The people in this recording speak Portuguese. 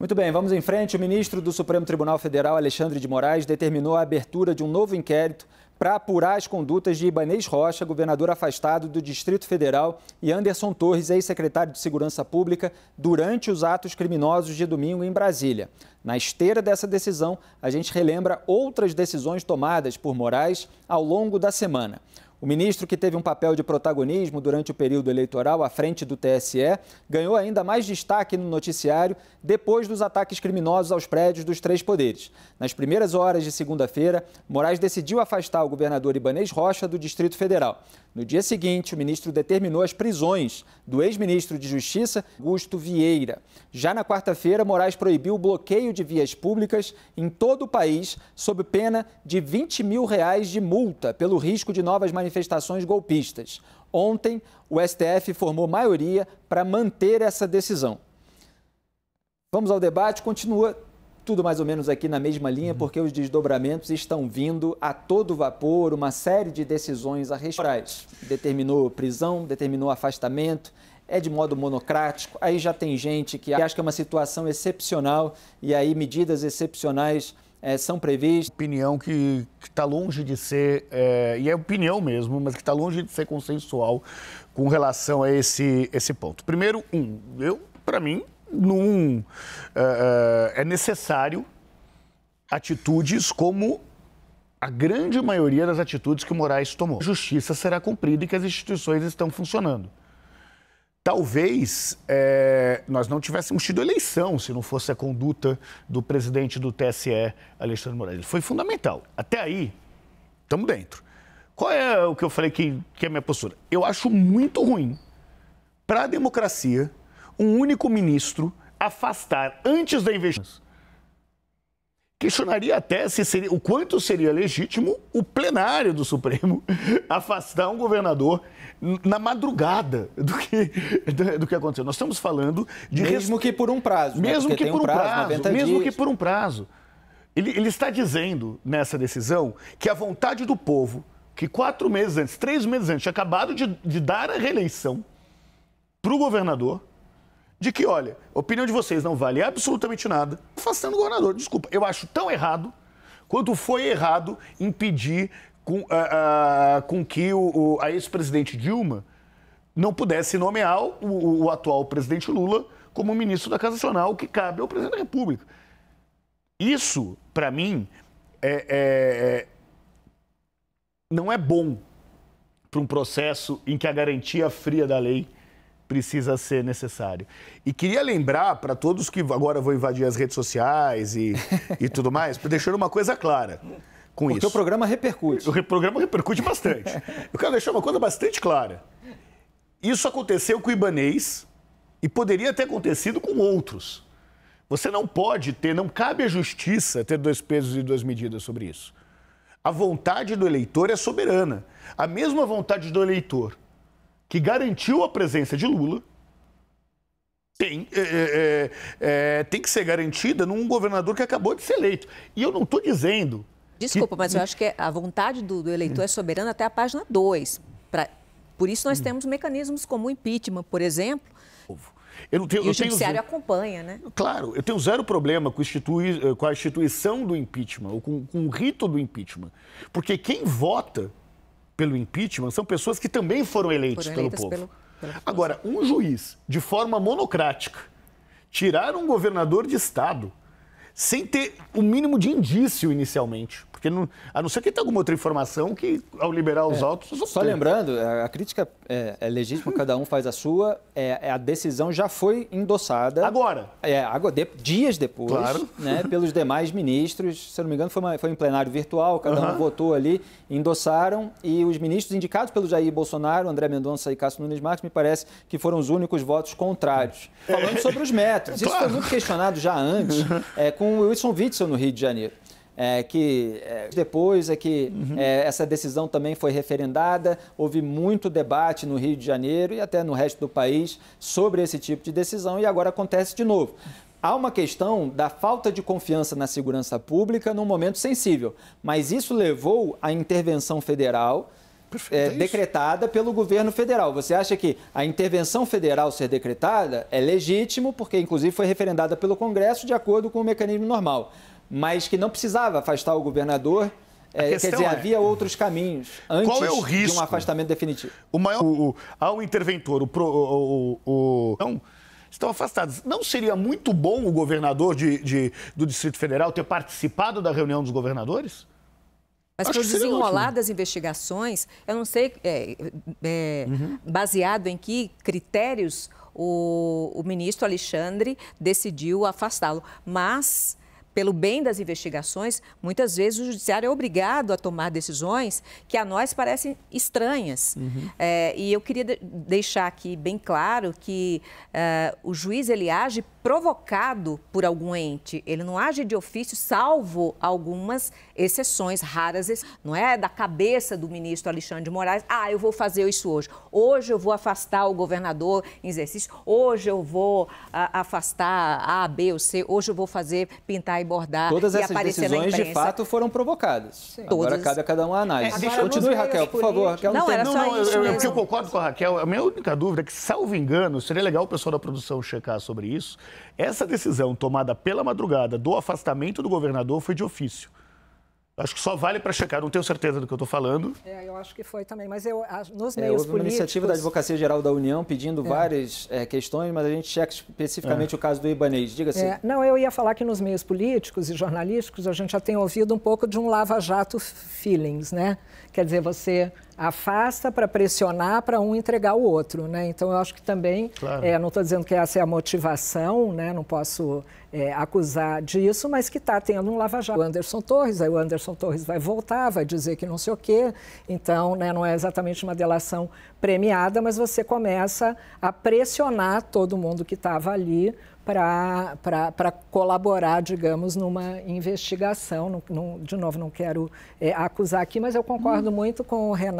Muito bem, vamos em frente. O ministro do Supremo Tribunal Federal, Alexandre de Moraes, determinou a abertura de um novo inquérito para apurar as condutas de Ibanez Rocha, governador afastado do Distrito Federal, e Anderson Torres, ex-secretário de Segurança Pública, durante os atos criminosos de domingo em Brasília. Na esteira dessa decisão, a gente relembra outras decisões tomadas por Moraes ao longo da semana. O ministro, que teve um papel de protagonismo durante o período eleitoral à frente do TSE, ganhou ainda mais destaque no noticiário depois dos ataques criminosos aos prédios dos três poderes. Nas primeiras horas de segunda-feira, Moraes decidiu afastar o governador Ibanez Rocha do Distrito Federal. No dia seguinte, o ministro determinou as prisões do ex-ministro de Justiça, Augusto Vieira. Já na quarta-feira, Moraes proibiu o bloqueio de vias públicas em todo o país, sob pena de R$20 mil de multa pelo risco de novas manifestações golpistas. Ontem, o STF formou maioria para manter essa decisão. Vamos ao debate. Continua tudo mais ou menos aqui na mesma linha, porque os desdobramentos estão vindo a todo vapor, uma série de decisões a respeito. Determinou prisão, determinou afastamento, é de modo monocrático. Aí já tem gente que acha que é uma situação excepcional e aí medidas excepcionais são previstas. Opinião que está longe de ser, e é opinião mesmo, mas que está longe de ser consensual com relação a esse ponto. Primeiro, para mim, é necessário atitudes como a grande maioria das atitudes que o Moraes tomou. A justiça será cumprida e que as instituições estão funcionando. Talvez nós não tivéssemos tido eleição se não fosse a conduta do presidente do TSE, Alexandre Moraes. Ele foi fundamental. Até aí, estamos dentro. Qual é o que eu falei que é a minha postura? Eu acho muito ruim para a democracia um único ministro afastar antes da investigação. Questionaria até o quanto seria legítimo o plenário do Supremo afastar um governador na madrugada do que aconteceu. Nós estamos falando de... Mesmo que por um prazo. Mesmo que por um prazo, 90 mesmo dias. que por um prazo. Ele está dizendo nessa decisão que a vontade do povo, que 4 meses antes, 3 meses antes, tinha acabado de dar a reeleição para o governador, de que, olha, a opinião de vocês não vale absolutamente nada, afastando o governador. Desculpa, eu acho tão errado quanto foi errado impedir com que a ex-presidente Dilma não pudesse nomear o atual presidente Lula como ministro da Casa Nacional, que cabe ao presidente da República. Isso, para mim, não é bom para um processo em que a garantia fria da lei precisa ser necessário. E queria lembrar para todos que agora vão invadir as redes sociais e tudo mais, deixando uma coisa clara com isso. Porque o programa repercute. O programa repercute bastante. Eu quero deixar uma coisa bastante clara. Isso aconteceu com o Ibanez e poderia ter acontecido com outros. Você não cabe à justiça ter 2 pesos e 2 medidas sobre isso. A vontade do eleitor é soberana. A mesma vontade do eleitor que garantiu a presença de Lula, tem que ser garantida num governador que acabou de ser eleito. E eu não estou dizendo... Desculpa, mas eu acho que a vontade do eleitor é soberana até a página 2. Por isso nós temos mecanismos como o impeachment, por exemplo. E o judiciário acompanha, né? Claro, eu tenho zero problema com a instituição do impeachment, ou com o rito do impeachment. Porque quem vota pelo impeachment são pessoas que também foram eleitas pelo povo. Agora, um juiz, de forma monocrática, tirar um governador de estado sem ter o mínimo de indício inicialmente, porque a não ser que tenha alguma outra informação que, ao liberar os autos... Só lembrando, a crítica é legítima, cada um faz a sua, a decisão já foi endossada... Agora, dias depois, claro, né, pelos demais ministros, se eu não me engano foi em plenário virtual, cada um votou ali, endossaram, e os ministros indicados pelo Jair Bolsonaro, André Mendonça e Cássio Nunes Marques, me parece que foram os únicos votos contrários. Falando sobre os métodos, isso foi muito questionado já antes, com o Wilson Witzel no Rio de Janeiro. Depois essa decisão também foi referendada, houve muito debate no Rio de Janeiro e até no resto do país sobre esse tipo de decisão e agora acontece de novo. Há uma questão da falta de confiança na segurança pública num momento sensível, mas isso levou à intervenção federal decretada pelo governo federal. Você acha que a intervenção federal ser decretada é legítimo, porque inclusive foi referendada pelo Congresso de acordo com o mecanismo normal, mas que não precisava afastar o governador? Quer dizer, havia outros caminhos antes de um afastamento definitivo. Há um interventor, estão afastados. Não seria muito bom o governador do Distrito Federal ter participado da reunião dos governadores? Mas para o desenrolar das investigações, eu não sei baseado em que critérios o ministro Alexandre decidiu afastá-lo. Mas, pelo bem das investigações, muitas vezes o judiciário é obrigado a tomar decisões que a nós parecem estranhas. E eu queria deixar aqui bem claro que o juiz ele age provocado por algum ente. Ele não age de ofício, salvo algumas exceções raras. Não é da cabeça do ministro Alexandre de Moraes, eu vou fazer isso hoje. Hoje eu vou afastar o governador em exercício. Hoje eu vou afastar A, B ou C. Hoje eu vou fazer pintar e bordar. Todas e essas aparecer decisões, de fato, foram provocadas. Sim. Agora cabe a cada um a análise. Continue, Raquel, por favor. Raquel, eu concordo com a Raquel. A minha única dúvida é que, salvo engano, seria legal o pessoal da produção checar sobre isso. Essa decisão tomada pela madrugada do afastamento do governador foi de ofício. Acho que só vale para checar, não tenho certeza do que eu estou falando. Eu acho que foi também, mas nos meios houve políticos... uma iniciativa da Advocacia Geral da União pedindo várias questões, mas a gente checa especificamente o caso do Ibanez. Diga-se. Não, eu ia falar que nos meios políticos e jornalísticos a gente já tem ouvido um pouco de um lava-jato feelings, né? Quer dizer, você afasta para pressionar para um entregar o outro, né? Então, eu acho que também, não estou dizendo que essa é a motivação, né? Não posso acusar disso, mas que está tendo um lava-jato. O Anderson Torres, aí o Anderson Torres vai voltar, vai dizer que não sei o quê. Então, né, não é exatamente uma delação premiada, mas você começa a pressionar todo mundo que estava ali para colaborar, digamos, numa investigação. De novo, não quero acusar aqui, mas eu concordo muito com o Renato.